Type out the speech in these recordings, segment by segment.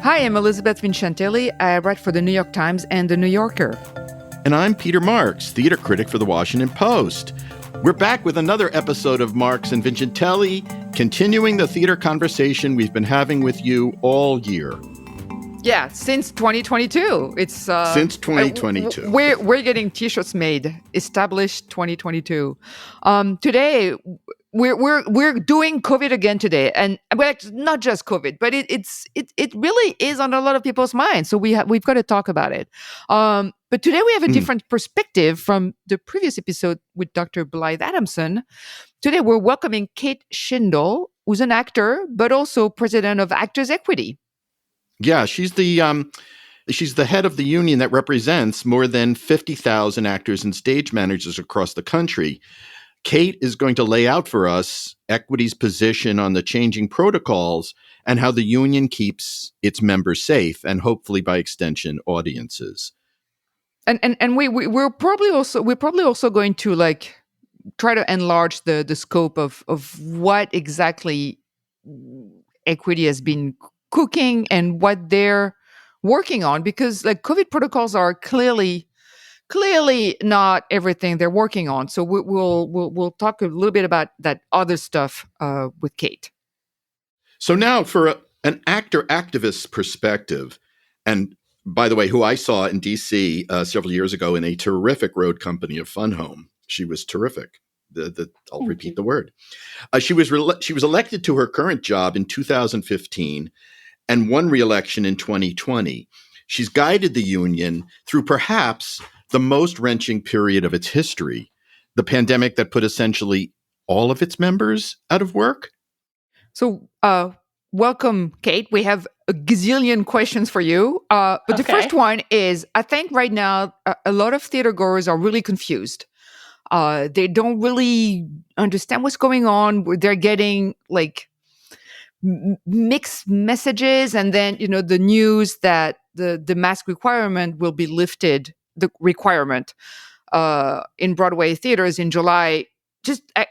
Hi, I'm Elizabeth Vincentelli. I write for the New York Times and the New Yorker. And I'm Peter Marks, theater critic for the Washington Post. We're back with another episode of Marks and Vincentelli, continuing the theater conversation we've been having with you all year. Yeah, since 2022. It's since 2022. We're getting t-shirts made. Established 2022. Today we're doing COVID again today, and well, not just COVID, but it really is on a lot of people's minds. So we've got to talk about it. But today we have a different perspective from the previous episode with Dr. Blythe Adamson. Today we're welcoming Kate Shindle, who's an actor, but also president of Actors Equity. Yeah, she's the head of the union that represents more than 50,000 actors and stage managers across the country. Kate is going to lay out for us Equity's position on the changing protocols and how the union keeps its members safe and hopefully by extension audiences. And we're probably also going to try to enlarge the scope of what exactly Equity has been cooking and what they're working on, because COVID protocols are clearly not everything they're working on. So we'll talk a little bit about that other stuff with Kate. So now for an actor-activist perspective, and by the way, who I saw in D.C. Several years ago in a terrific road company of Fun Home. She was terrific. I'll repeat the word. She was elected to her current job in 2015 and won re-election in 2020. She's guided the union through perhaps the most wrenching period of its history, the pandemic that put essentially all of its members out of work. So, welcome, Kate. We have a gazillion questions for you. But the first one is, I think right now, a lot of theater goers are really confused. They don't really understand what's going on. They're getting mixed messages, and then the news that the mask requirement will be lifted, the requirement in Broadway theaters in July.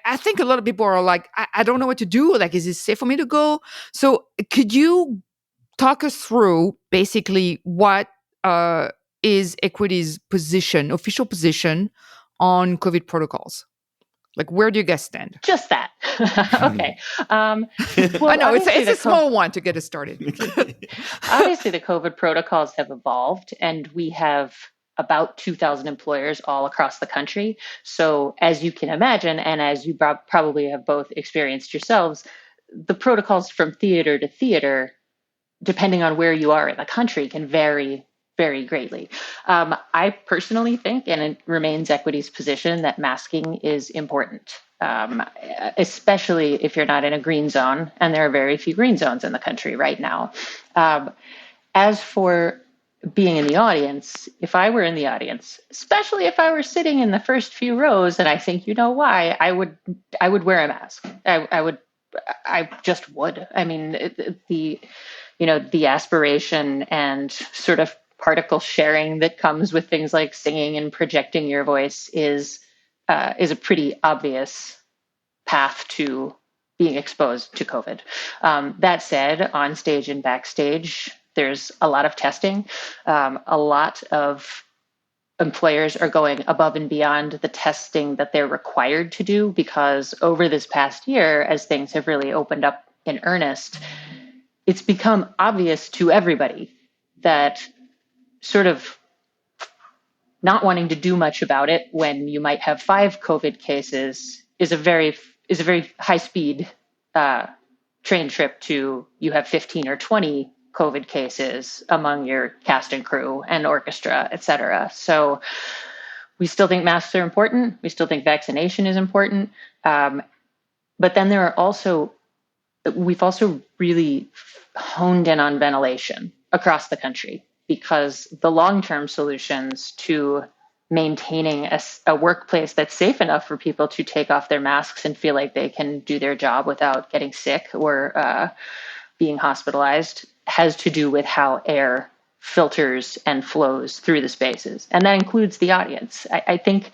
I think a lot of people are like, I don't know what to do. Is it safe for me to go? So could you talk us through basically what is Equity's position, official position on COVID protocols? Where do you guys stand? Just that. Okay. Well, I know it's a small one to get us started. Obviously, the COVID protocols have evolved, and we have about 2,000 employers all across the country. So as you can imagine, and as you probably have both experienced yourselves, the protocols from theater to theater, depending on where you are in the country, can vary very greatly. I personally think, and it remains Equity's position, that masking is important, especially if you're not in a green zone, and there are very few green zones in the country right now. As for being in the audience, if I were in the audience, especially if I were sitting in the first few rows, and I think you know why, I would wear a mask. I just would. I mean, the aspiration and sort of particle sharing that comes with things like singing and projecting your voice is a pretty obvious path to being exposed to COVID. That said, on stage and backstage, there's a lot of testing. A lot of employers are going above and beyond the testing that they're required to do, because over this past year, as things have really opened up in earnest, it's become obvious to everybody that sort of not wanting to do much about it when you might have 5 COVID cases is a very high speed train trip to you have 15 or 20 COVID cases among your cast and crew and orchestra, et cetera. So we still think masks are important. We still think vaccination is important. But then we've also really honed in on ventilation across the country, because the long-term solutions to maintaining a workplace that's safe enough for people to take off their masks and feel like they can do their job without getting sick or being hospitalized has to do with how air filters and flows through the spaces. And that includes the audience. I think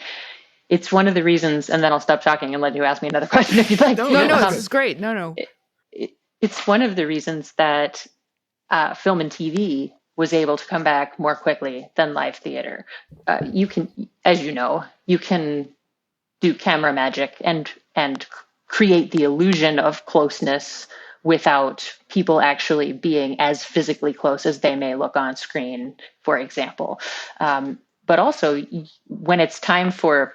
it's one of the reasons, and then I'll stop talking and let you ask me another question if you'd like. No, this is great. No. It's one of the reasons that film and TV was able to come back more quickly than live theater. You can, as you know, you can do camera magic and create the illusion of closeness without people actually being as physically close as they may look on screen, for example. But also, when it's time for,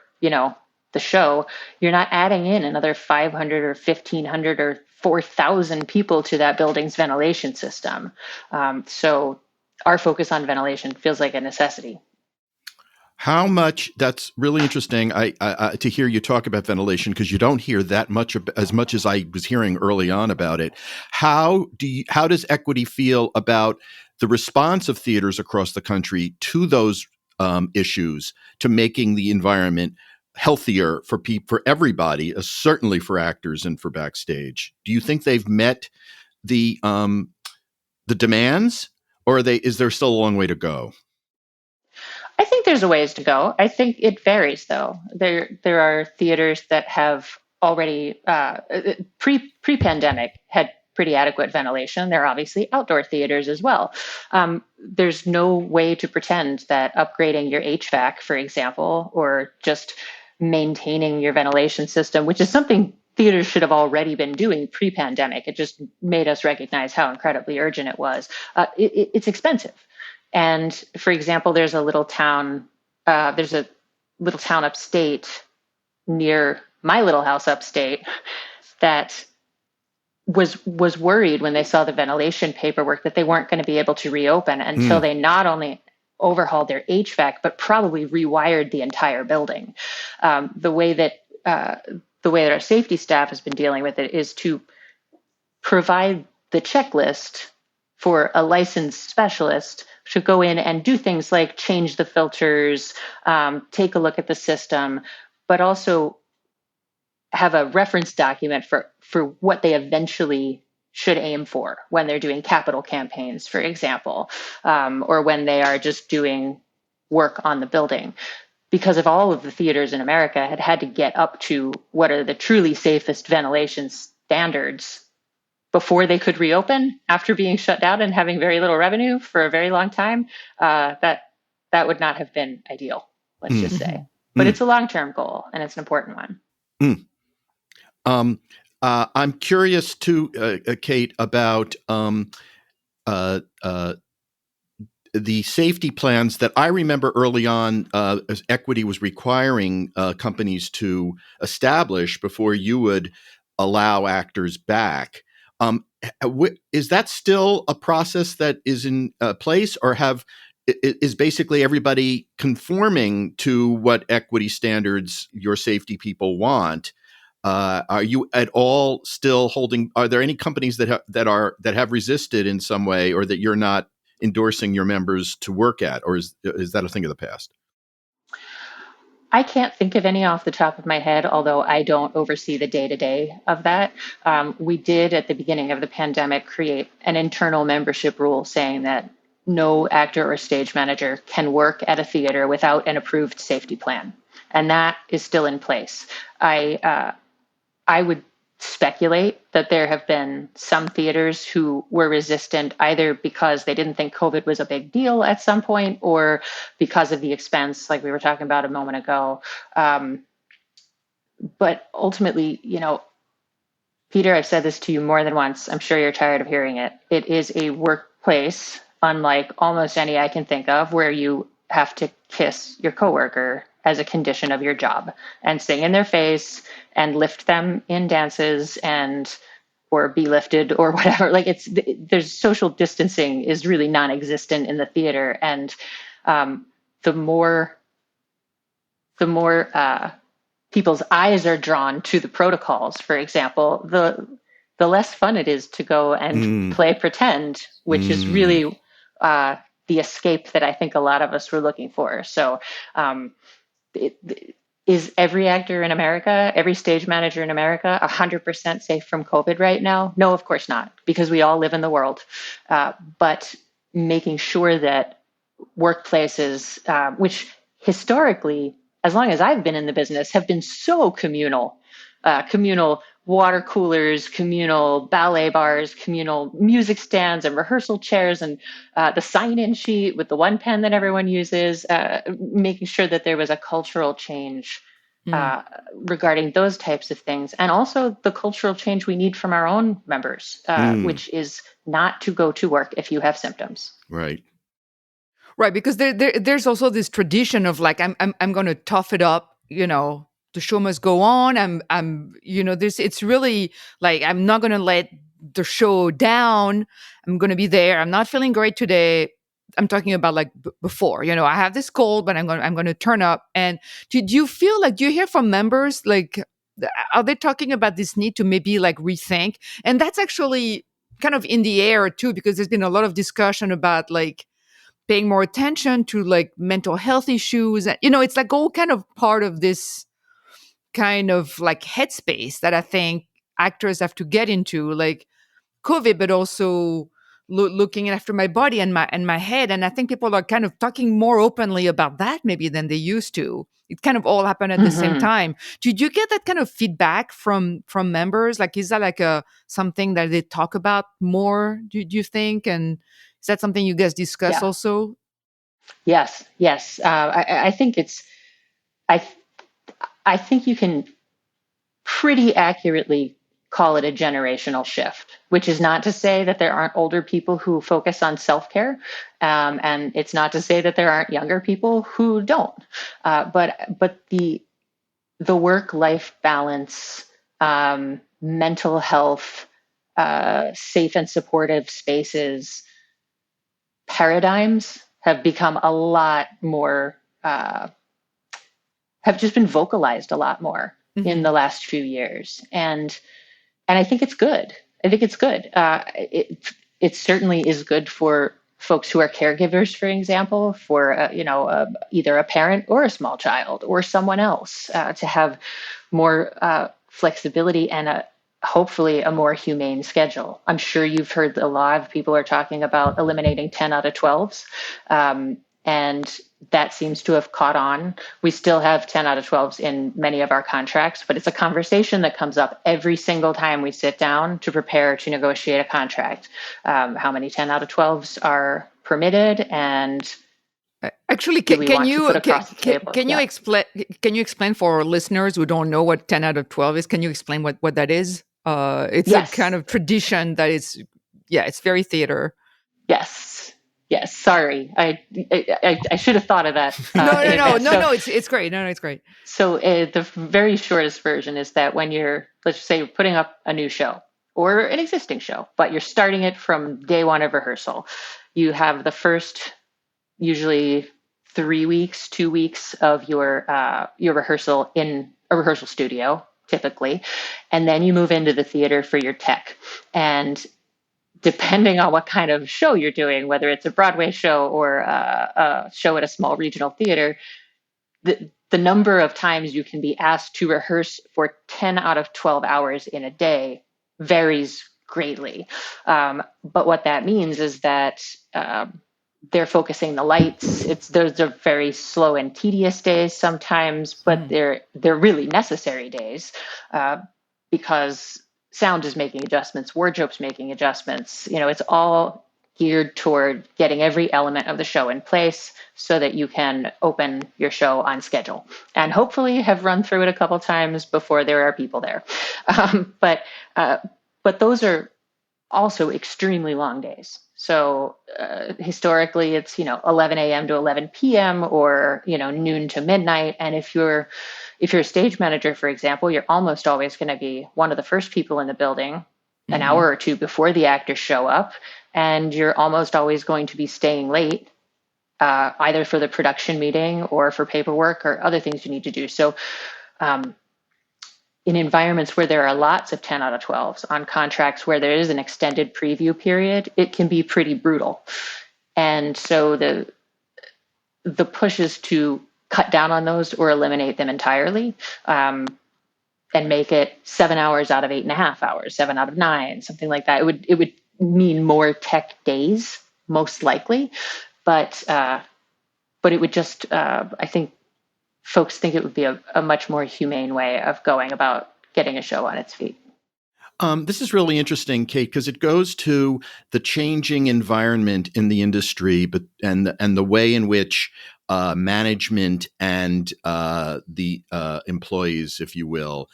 the show, you're not adding in another 500 or 1,500 or 4,000 people to that building's ventilation system. So our focus on ventilation feels like a necessity. How much? That's really interesting. I to hear you talk about ventilation, because you don't hear that much as much as I was hearing early on about it. How does Equity feel about the response of theaters across the country to those issues, to making the environment healthier for everybody, certainly for actors and for backstage? Do you think they've met the demands, or is there still a long way to go? I think there's a ways to go. I think it varies, though. There are theaters that have already pre-pandemic had pretty adequate ventilation. There are obviously outdoor theaters as well. There's no way to pretend that upgrading your HVAC, for example, or just maintaining your ventilation system, which is something theaters should have already been doing pre-pandemic. It just made us recognize how incredibly urgent it was. It's expensive. And for example, there's a little town upstate near my little house upstate that was worried when they saw the ventilation paperwork that they weren't going to be able to reopen until they not only overhauled their HVAC, but probably rewired the entire building. The way that our safety staff has been dealing with it is to provide the checklist for a licensed specialist to go in and do things like change the filters, take a look at the system, but also have a reference document for what they eventually should aim for when they're doing capital campaigns, for example, or when they are just doing work on the building. Because if all of the theaters in America had to get up to what are the truly safest ventilation standards before they could reopen after being shut down and having very little revenue for a very long time, that would not have been ideal, let's just say. But it's a long-term goal, and it's an important one. I'm curious too, Kate, about the safety plans that I remember early on, as Equity was requiring companies to establish before you would allow actors back. Is that still a process that is in place, or is basically everybody conforming to what Equity standards your safety people want? Are you at all still holding? Are there any companies that have resisted in some way, or that you're not endorsing your members to work at, or is that a thing of the past? I can't think of any off the top of my head, although I don't oversee the day-to-day of that. We did, at the beginning of the pandemic, create an internal membership rule saying that no actor or stage manager can work at a theater without an approved safety plan. And that is still in place. I would speculate that there have been some theaters who were resistant either because they didn't think COVID was a big deal at some point, or because of the expense, like we were talking about a moment ago. But ultimately, Peter, I've said this to you more than once. I'm sure you're tired of hearing it. It is a workplace, unlike almost any I can think of, where you have to kiss your coworker as a condition of your job and sing in their face and lift them in dances or be lifted or whatever. Like there's social distancing is really non-existent in the theater. And the more people's eyes are drawn to the protocols, for example, the less fun it is to go and play pretend, which is really the escape that I think a lot of us were looking for. So is every actor in America, every stage manager in America 100% safe from COVID right now? No, of course not, because we all live in the world. But making sure that workplaces, which historically, as long as I've been in the business, have been so communal, communal water coolers, communal ballet bars, communal music stands and rehearsal chairs, and the sign-in sheet with the one pen that everyone uses, making sure that there was a cultural change Mm. regarding those types of things. And also the cultural change we need from our own members, which is not to go to work if you have symptoms. Right. Right, because there's also this tradition of like I'm going to tough it up, the show must go on. This it's really like I'm not going to let the show down. I'm going to be there. I'm not feeling great today. I'm talking about like before, I have this cold, but I'm going to turn up. And do you feel like, do you hear from members like, are they talking about this need to maybe like rethink? And that's actually kind of in the air too, because there's been a lot of discussion about like paying more attention to like mental health issues. It's like all kind of part of this kind of like headspace that I think actors have to get into, like COVID, but also looking after my body and my head. And I think people are kind of talking more openly about that maybe than they used to. It kind of all happened at the same time. Did you get that kind of feedback from members? Like, is that like something that they talk about more? Do you think? And is that something you guys discuss also? Yes. I think I think you can pretty accurately call it a generational shift, which is not to say that there aren't older people who focus on self-care. And it's not to say that there aren't younger people who don't. But the work-life balance, mental health, safe and supportive spaces, paradigms have become a lot more, have just been vocalized a lot more in the last few years. And I think it's good. It certainly is good for folks who are caregivers, for example, for either a parent or a small child or someone else, to have more flexibility and hopefully a more humane schedule. I'm sure you've heard a lot of people are talking about eliminating 10 out of 12s. And that seems to have caught on. We still have 10 out of 12s in many of our contracts, but it's a conversation that comes up every single time we sit down to prepare to negotiate a contract. How many 10 out of 12s are permitted, and actually, can you explain for our listeners who don't know what 10 out of 12 is? Can you explain what that is? It's a kind of tradition that is, it's very theater. Yes. Sorry, I should have thought of that. No. It's great. No, it's great. So the very shortest version is that when you're, let's say, putting up a new show or an existing show, but you're starting it from day one of rehearsal, you have the first usually 3 weeks, 2 weeks of your rehearsal in a rehearsal studio, typically, and then you move into the theater for your tech. And depending on what kind of show you're doing, whether it's a Broadway show or a show at a small regional theater, the number of times you can be asked to rehearse for 10 out of 12 hours in a day varies greatly. But what that means is that they're focusing the lights. Those are very slow and tedious days sometimes, but they're really necessary days because sound is making adjustments, wardrobe's making adjustments. It's all geared toward getting every element of the show in place so that you can open your show on schedule and hopefully have run through it a couple times before there are people there. But those are also extremely long days. So historically, it's 11 a.m. to 11 p.m. or noon to midnight. And if you're a stage manager, for example, you're almost always going to be one of the first people in the building an hour or two before the actors show up, and you're almost always going to be staying late, either for the production meeting or for paperwork or other things you need to do. So in environments where there are lots of 10 out of 12s on contracts where there is an extended preview period, it can be pretty brutal. And so the push is to cut down on those or eliminate them entirely, and make it 7 hours out of 8.5 hours, 7 out of 9, something like that. It would mean more tech days, most likely, but it would just, I think folks think it would be a much more humane way of going about getting a show on its feet. This is really interesting, Kate, because it goes to the changing environment in the industry, and the way in which management and the employees, if you will,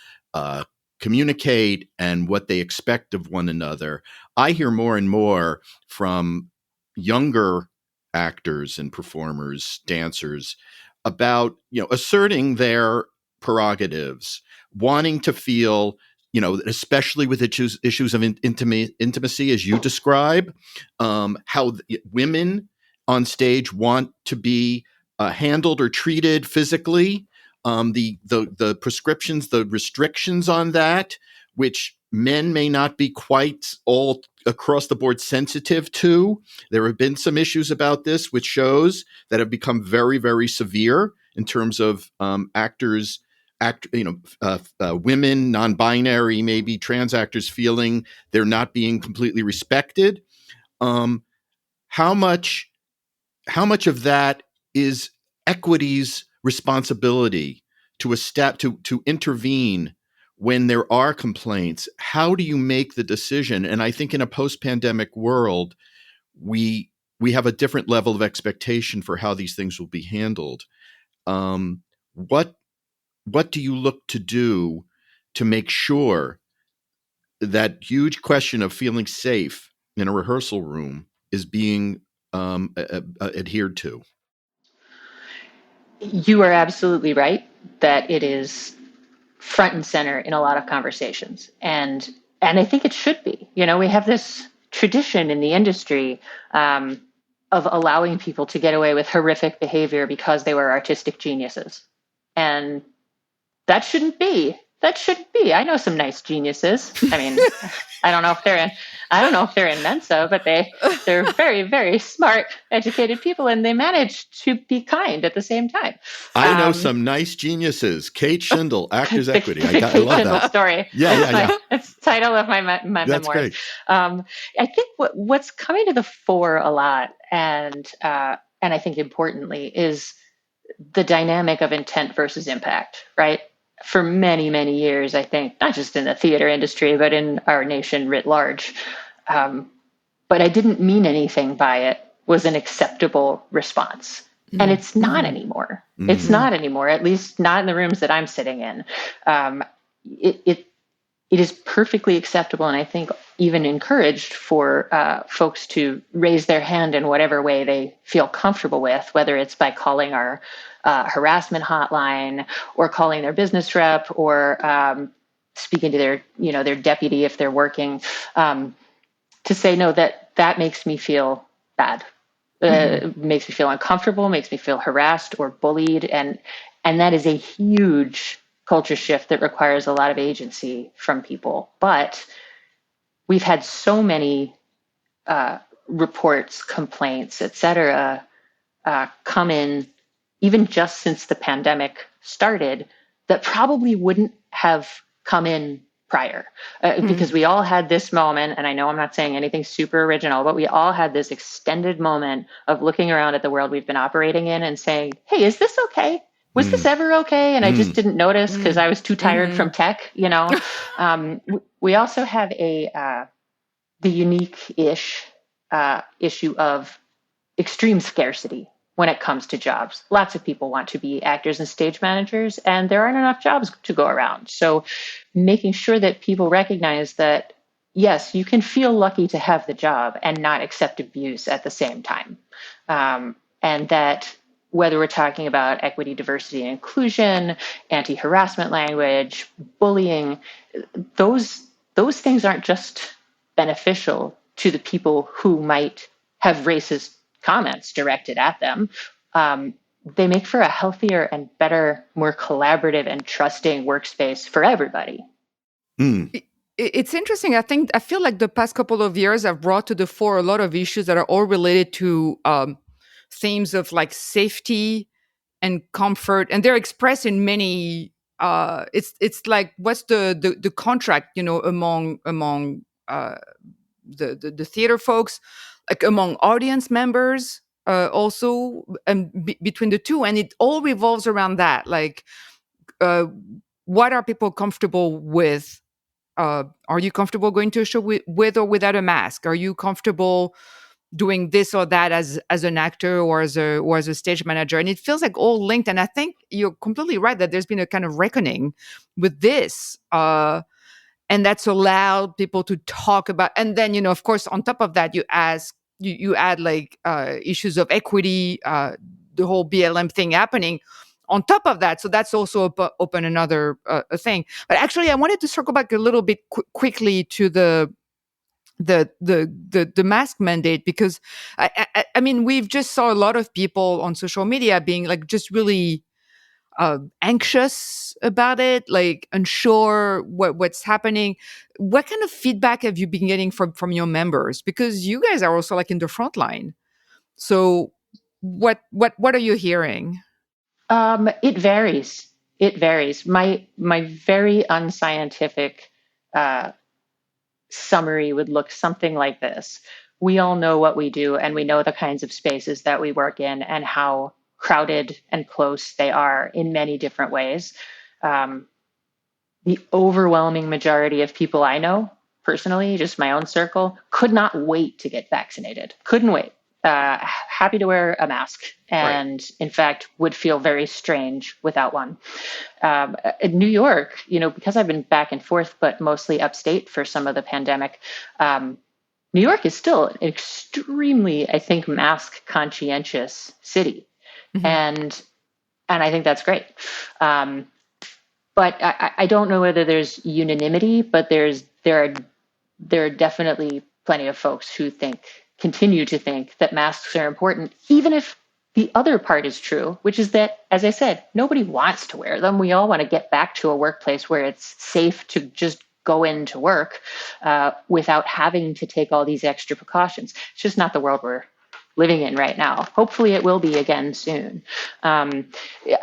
communicate and what they expect of one another. I hear more and more from younger actors and performers, dancers, about asserting their prerogatives, wanting to feel, especially with issues of intimacy, as you describe, how women on stage want to be handled or treated physically, the prescriptions, the restrictions on that, which men may not be quite all across the board sensitive to. There have been some issues about this with shows that have become very, very severe in terms of actors. Women, non-binary, maybe trans actors feeling they're not being completely respected. How much of that is equity's responsibility to intervene when there are complaints? How do you make the decision? And I think in a post-pandemic world, we have a different level of expectation for how these things will be handled. What do you look to do to make sure that huge question of feeling safe in a rehearsal room is being adhered to? You are absolutely right that it is front and center in a lot of conversations. And I think it should be. We have this tradition in the industry of allowing people to get away with horrific behavior because they were artistic geniuses. And that shouldn't be. I know some nice geniuses. I mean, I don't know if they're in Mensa, but they're very, very smart, educated people, and they manage to be kind at the same time. I know some nice geniuses. Kate Shindle, Actors Equity. The I Kate love Shindle that story. Yeah. It's the title of my That's memoirs. Great. I think what's coming to the fore a lot, and I think importantly, is the dynamic of intent versus impact, right? For many, many years, I think, not just in the theater industry, but in our nation writ large. But I didn't mean anything by it was an acceptable response. And it's not anymore. It's not anymore, at least not in the rooms that I'm sitting in. It is perfectly acceptable, and I think even encouraged for folks to raise their hand in whatever way they feel comfortable with, whether it's by calling our harassment hotline or calling their business rep or speaking to their deputy if they're working, to say, no, that makes me feel bad. Makes me feel uncomfortable, makes me feel harassed or bullied. And that is a huge culture shift that requires a lot of agency from people. But we've had so many reports, complaints, et cetera, come in even just since the pandemic started that probably wouldn't have come in prior, because we all had this moment, and I know I'm not saying anything super original, but we all had this extended moment of looking around at the world we've been operating in and saying, hey, is this okay? Was this ever okay? And I just didn't notice because I was too tired from tech, We also have the unique-ish issue of extreme scarcity when it comes to jobs. Lots of people want to be actors and stage managers, and there aren't enough jobs to go around. So making sure that people recognize that, yes, you can feel lucky to have the job and not accept abuse at the same time. And that whether we're talking about equity, diversity, and inclusion, anti-harassment language, bullying, those things aren't just beneficial to the people who might have racist comments directed at them. They make for a healthier and better, more collaborative and trusting workspace for everybody. It's interesting. I feel like the past couple of years have brought to the fore a lot of issues that are all related to themes of like safety and comfort, and they're expressed in many. It's like, what's the contract, among the theater folks, like among audience members, also, and between the two, and it all revolves around that, like what are people comfortable with? Are you comfortable going to a show with or without a mask? Are you comfortable doing this or that as an actor or as a stage manager? And it feels like all linked. And I think you're completely right that there's been a kind of reckoning with this. And that's allowed people to talk about. And then, of course, on top of that, you add like issues of equity, the whole BLM thing happening on top of that. So that's also open another thing. But actually, I wanted to circle back a little bit quickly to the mask mandate, because I mean, we've just saw a lot of people on social media being like just really anxious about it, like unsure what's happening. What kind of feedback have you been getting from your members? Because you guys are also like in the front line. So what are you hearing? It varies. It varies. My very unscientific summary would look something like this. We all know what we do, and we know the kinds of spaces that we work in and how crowded and close they are in many different ways. The overwhelming majority of people I know personally, just my own circle, could not wait to get vaccinated. Couldn't wait. Happy to wear a mask, and in fact would feel very strange without one. In New York, because I've been back and forth, but mostly upstate for some of the pandemic, New York is still an extremely, I think, mask conscientious city. Mm-hmm. And I think that's great. But I don't know whether there's unanimity, but there are definitely plenty of folks who continue to think that masks are important, even if the other part is true, which is that, as I said, nobody wants to wear them. We all want to get back to a workplace where it's safe to just go into work without having to take all these extra precautions. It's just not the world we're living in right now. Hopefully it will be again soon. I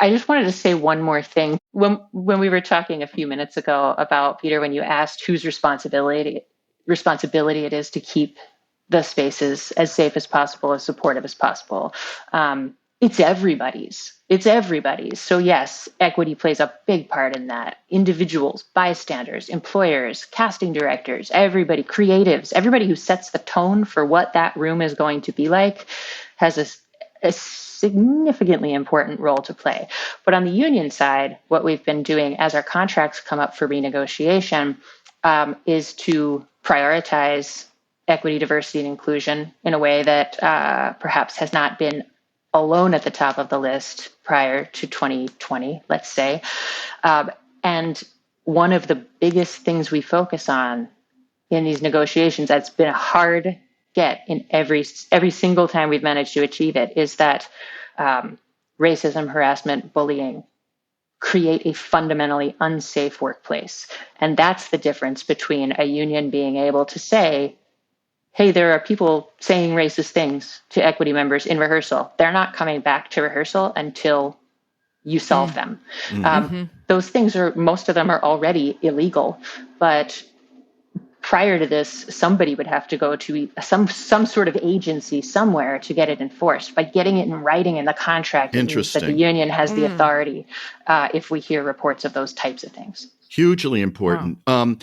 just wanted to say one more thing. When we were talking a few minutes ago about, Peter, when you asked whose responsibility it is to keep the spaces as safe as possible, as supportive as possible, it's everybody's. It's everybody's. So yes, equity plays a big part in that. Individuals, bystanders, employers, casting directors, everybody, creatives, everybody who sets the tone for what that room is going to be like has a significantly important role to play. But on the union side, what we've been doing as our contracts come up for renegotiation is to prioritize equity, diversity, and inclusion in a way that perhaps has not been alone at the top of the list prior to 2020, let's say. And one of the biggest things we focus on in these negotiations, that's been a hard get in every single time we've managed to achieve it, is that racism, harassment, bullying create a fundamentally unsafe workplace. And that's the difference between a union being able to say, hey, there are people saying racist things to equity members in rehearsal. They're not coming back to rehearsal until you solve them. Mm-hmm. Those things most of them are already illegal, but prior to this, somebody would have to go to some sort of agency somewhere to get it enforced. By getting it in writing in the contract, it means that the union has the authority if we hear reports of those types of things. Hugely important. Wow.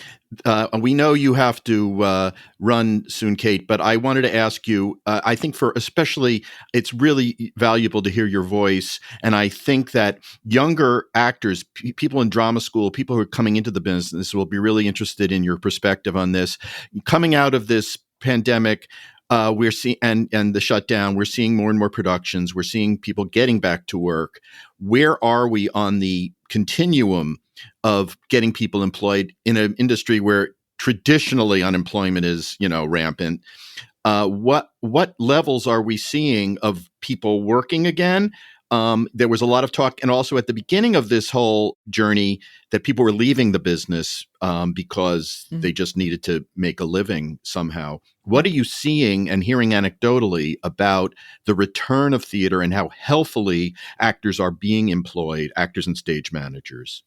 We know you have to run soon, Kate, but I wanted to ask you, I think especially, it's really valuable to hear your voice. And I think that younger actors, people in drama school, people who are coming into the business will be really interested in your perspective on this. Coming out of this pandemic, we're seeing, and the shutdown, we're seeing more and more productions. We're seeing people getting back to work. Where are we on the continuum of getting people employed in an industry where traditionally unemployment is, rampant? What levels are we seeing of people working again? There was a lot of talk, and also at the beginning of this whole journey, that people were leaving the business because they just needed to make a living somehow. What are you seeing and hearing anecdotally about the return of theater and how healthily actors are being employed, actors and stage managers?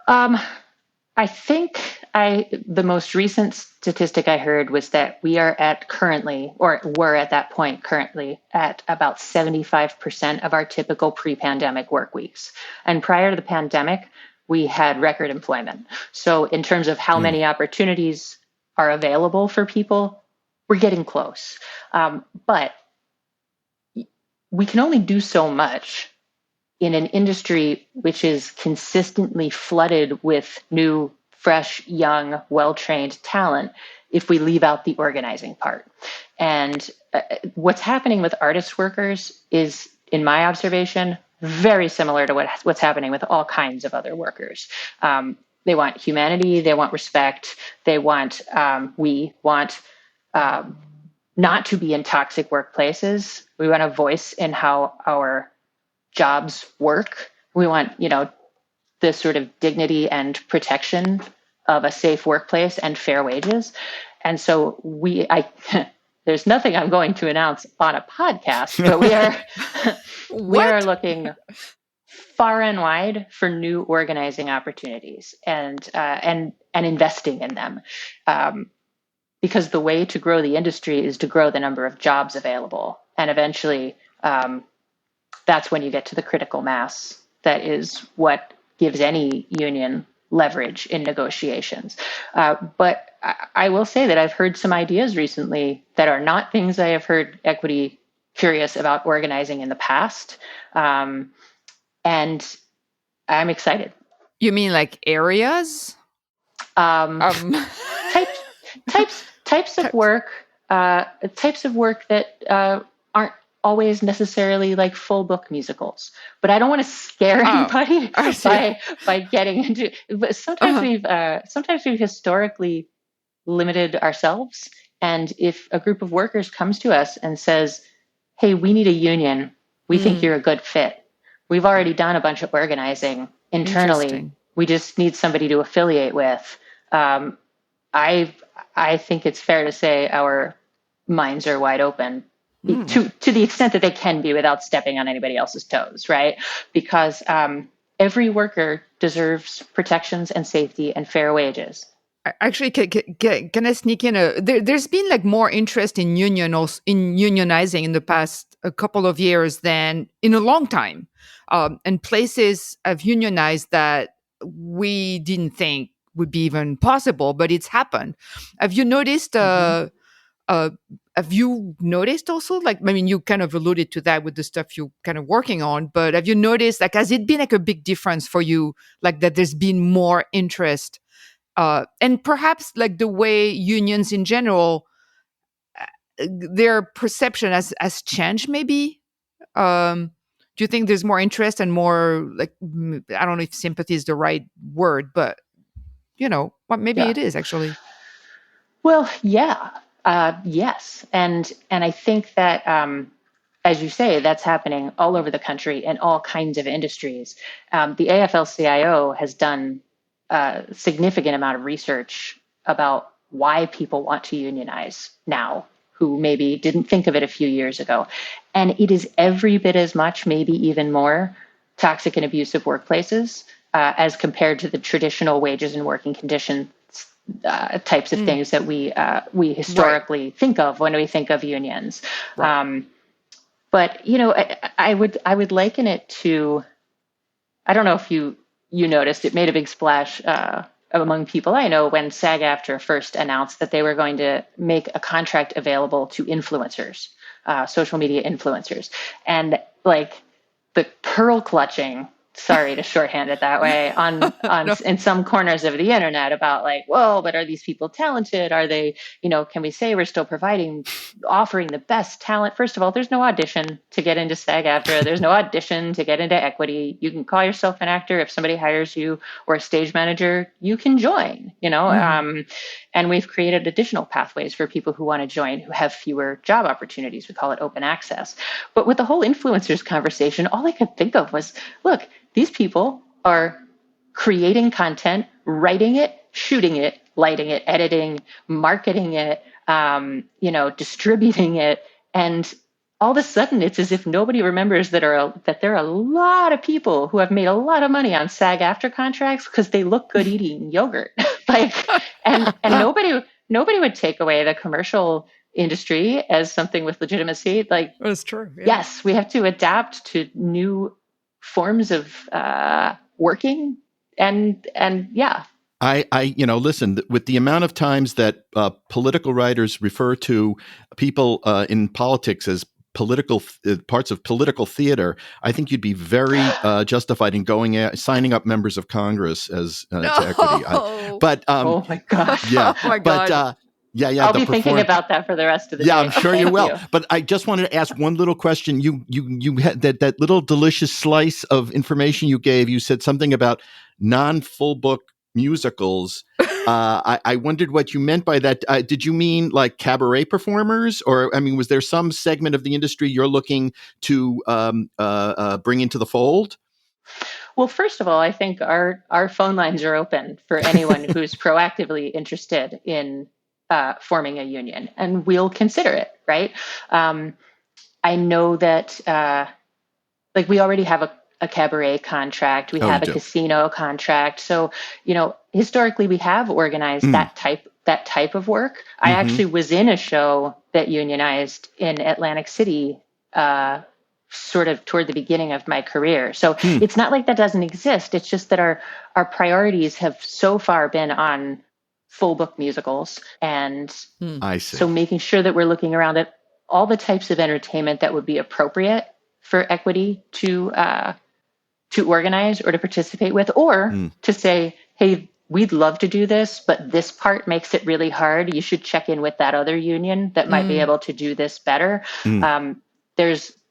I think the most recent statistic I heard was that we are were at that point currently at about 75% of our typical pre-pandemic work weeks. And prior to the pandemic, we had record employment. So in terms of how many opportunities are available for people, we're getting close. But we can only do so much in an industry which is consistently flooded with new, fresh, young, well-trained talent if we leave out the organizing part. And what's happening with artist workers is, in my observation, very similar to what's happening with all kinds of other workers. They want humanity, they want respect, we want not to be in toxic workplaces. We want a voice in how our jobs work. We want, the sort of dignity and protection of a safe workplace and fair wages. And so there's nothing I'm going to announce on a podcast, but we are looking far and wide for new organizing opportunities and investing in them. Because the way to grow the industry is to grow the number of jobs available. And eventually, that's when you get to the critical mass. That is what gives any union leverage in negotiations. But I will say that I've heard some ideas recently that are not things I have heard equity curious about organizing in the past. And I'm excited. You mean like areas? Types of work that aren't always necessarily like full book musicals. But I don't want to scare anybody by getting into. But sometimes we've historically limited ourselves. And if a group of workers comes to us and says, "Hey, we need a union. We think you're a good fit. We've already done a bunch of organizing internally. We just need somebody to affiliate with." I think it's fair to say our minds are wide open to the extent that they can be without stepping on anybody else's toes, right? Because every worker deserves protections and safety and fair wages. Actually, can I sneak in? There's been like more interest in unionizing in the past a couple of years than in a long time, and places have unionized that we didn't think would be even possible, but it's happened. Have you noticed? Have you noticed also? Like, I mean, you kind of alluded to that with the stuff you're kind of working on, but have you noticed? Like, has it been like a big difference for you? Like that, there's been more interest. And perhaps like the way unions in general, their perception has changed maybe. Do you think there's more interest and more like, I don't know if sympathy is the right word, but maybe it is actually. Well, yeah, yes. And I think that, as you say, that's happening all over the country in all kinds of industries. The AFL-CIO has done a significant amount of research about why people want to unionize now, who maybe didn't think of it a few years ago. And it is every bit as much, maybe even more, toxic and abusive workplaces as compared to the traditional wages and working conditions types of things that we historically think of when we think of unions. Right. But I would liken it to, I don't know if you noticed, it made a big splash among people I know when SAG-AFTRA first announced that they were going to make a contract available to influencers, social media influencers, and like the pearl clutching. Sorry to shorthand it that way on no. In some corners of the internet about like, whoa, but are these people talented? Are they, can we say we're still offering the best talent? First of all, there's no audition to get into SAG-AFTRA. There's no audition to get into equity. You can call yourself an actor. If somebody hires you or a stage manager, you can join, and we've created additional pathways for people who want to join, who have fewer job opportunities. We call it open access. But with the whole influencers conversation, all I could think of was, look, these people are creating content, writing it, shooting it, lighting it, editing, marketing it, distributing it. And all of a sudden, it's as if nobody remembers that there are a lot of people who have made a lot of money on SAG-AFTRA contracts because they look good eating yogurt. and nobody would take away the commercial industry as something with legitimacy. Like, that's true. Yeah. Yes, we have to adapt to new forms of working yeah. Listen, with the amount of times that political writers refer to people in politics as political parts of political theater, I think you'd be very justified in signing up members of Congress as to equity. Oh my gosh. Yeah, Oh my God. but I'll be thinking about that for the rest of the day. Yeah, I'm sure you Thank will. But I just wanted to ask one little question. You had that little delicious slice of information you gave. You said something about non-full book musicals. I wondered what you meant by that. Did you mean like cabaret performers, or I mean, was there some segment of the industry you're looking to bring into the fold? Well, first of all, I think our phone lines are open for anyone who's proactively interested in forming a union, and we'll consider it. Right? I know that like we already have a cabaret contract, we have a casino contract, so historically we have organized that type of work. I actually was in a show that unionized in Atlantic City. Sort of toward the beginning of my career. So it's not like that doesn't exist. It's just that our priorities have so far been on full book musicals. And I see. So making sure that we're looking around at all the types of entertainment that would be appropriate for equity to organize or to participate with, or to say, hey, we'd love to do this, but this part makes it really hard. You should check in with that other union that might be able to do this better.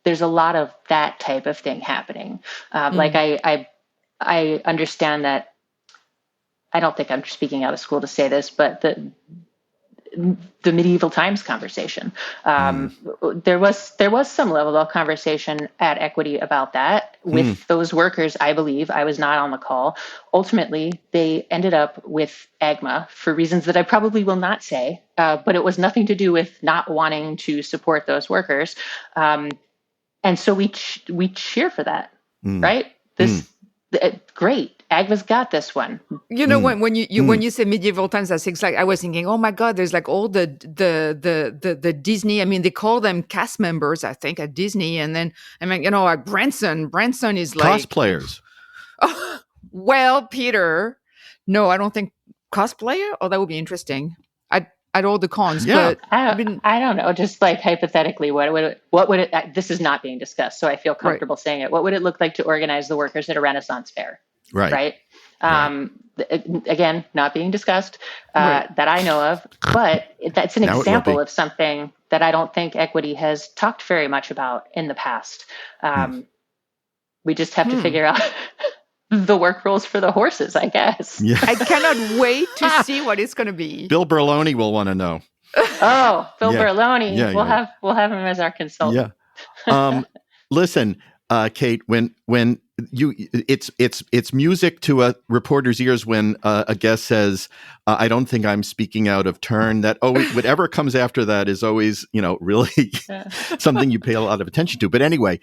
There's a lot of that type of thing happening. Like I understand that. I don't think I'm speaking out of school to say this, but the medieval times conversation. There was some level of conversation at Equity about that with those workers. I believe I was not on the call. Ultimately, they ended up with AGMA for reasons that I probably will not say, but it was nothing to do with not wanting to support those workers. And so we cheer for that, right? Great. AGMA's got this one. When you say medieval times, I was thinking, oh my God, there's like all the Disney. I mean, they call them cast members, I think, at Disney, and then like Branson is like cosplayers. Well, Peter, no, I don't think cosplayer. Oh, that would be interesting. At all the cons, but I don't know. Just like hypothetically, what would it? This is not being discussed, so I feel comfortable saying it. What would it look like to organize the workers at a Renaissance fair? Right. Again, not being discussed that I know of, but that's an example of something that I don't think Equity has talked very much about in the past. We just have to figure out the work rules for the horses, I guess. Yeah. I cannot wait to see what it's going to be. Bill Berloni will want to know. Oh, Bill Berloni. Yeah, we'll have him as our consultant. Yeah. Listen, Kate, when it's music to a reporter's ears when a guest says, "I don't think I'm speaking out of turn." That whatever comes after that is always, really something you pay a lot of attention to. But anyway,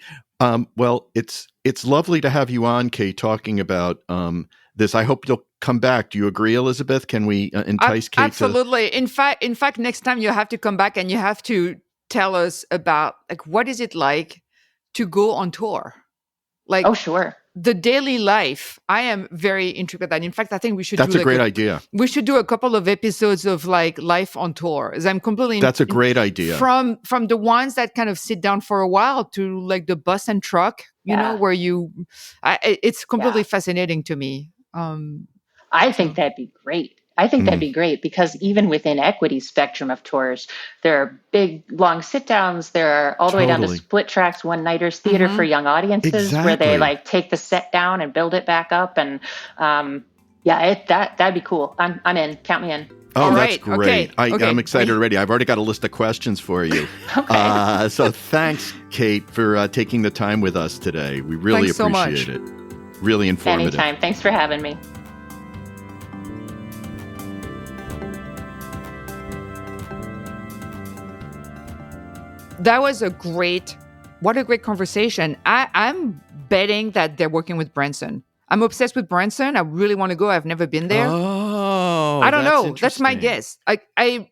well, it's lovely to have you on, Kate, talking about this. I hope you'll come back. Do you agree, Elizabeth? Can we entice Kate? Absolutely. In fact, next time you have to come back and you have to tell us about what is it like to go on tour? Oh, sure. The daily life. I am very intrigued with that. In fact, I think we should. That's a great idea. We should do a couple of episodes of life on tour. As I'm completely. That's a great idea. From the ones that kind of sit down for a while to the bus and truck. Where it's completely fascinating to me. I think that'd be great. That'd be great because even within Equity's spectrum of tours, there are big, long sit-downs. There are all the way down to split tracks, one-nighters, theater for young audiences where they take the set down and build it back up. And that'd be cool. I'm in. Count me in. Oh, that's great. Okay. I'm excited already. I've already got a list of questions for you. Okay. So thanks, Kate, for taking the time with us today. We really appreciate it. Really informative. Anytime. Thanks for having me. That was a great conversation. I'm betting that they're working with Branson. I'm obsessed with Branson. I really want to go. I've never been there. Oh, I don't know. That's my guess. I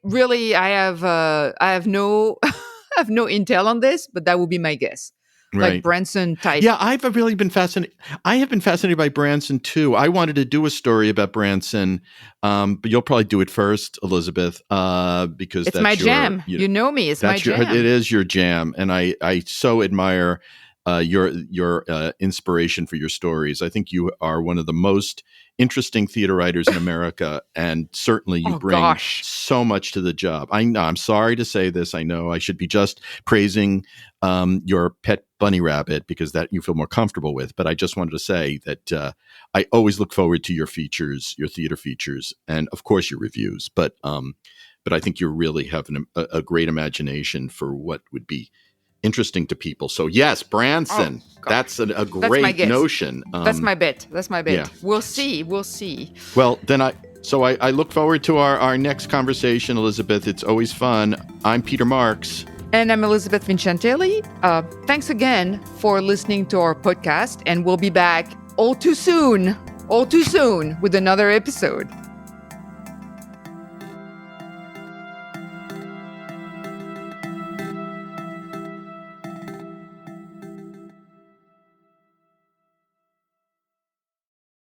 have no I have no intel on this, but that would be my guess. like Branson type. Yeah, I have been fascinated by Branson too. I wanted to do a story about Branson, but you'll probably do it first, Elizabeth, because it's my jam. You know me, it's my jam. It is your jam, and I so admire your inspiration for your stories. I think you are one of the most interesting theater writers in America, and certainly you bring so much to the job. I'm sorry to say this. I know I should be just praising your pet bunny rabbit because that you feel more comfortable with. But I just wanted to say that I always look forward to your features, your theater features, and of course your reviews. But I think you really have a great imagination for what would be interesting to people. So yes, Branson, that's a great notion. That's my bit. Yeah. We'll see. Well, then I look forward to our next conversation, Elizabeth. It's always fun. I'm Peter Marks. And I'm Elizabeth Vincentelli. Thanks again for listening to our podcast, and we'll be back all too soon with another episode.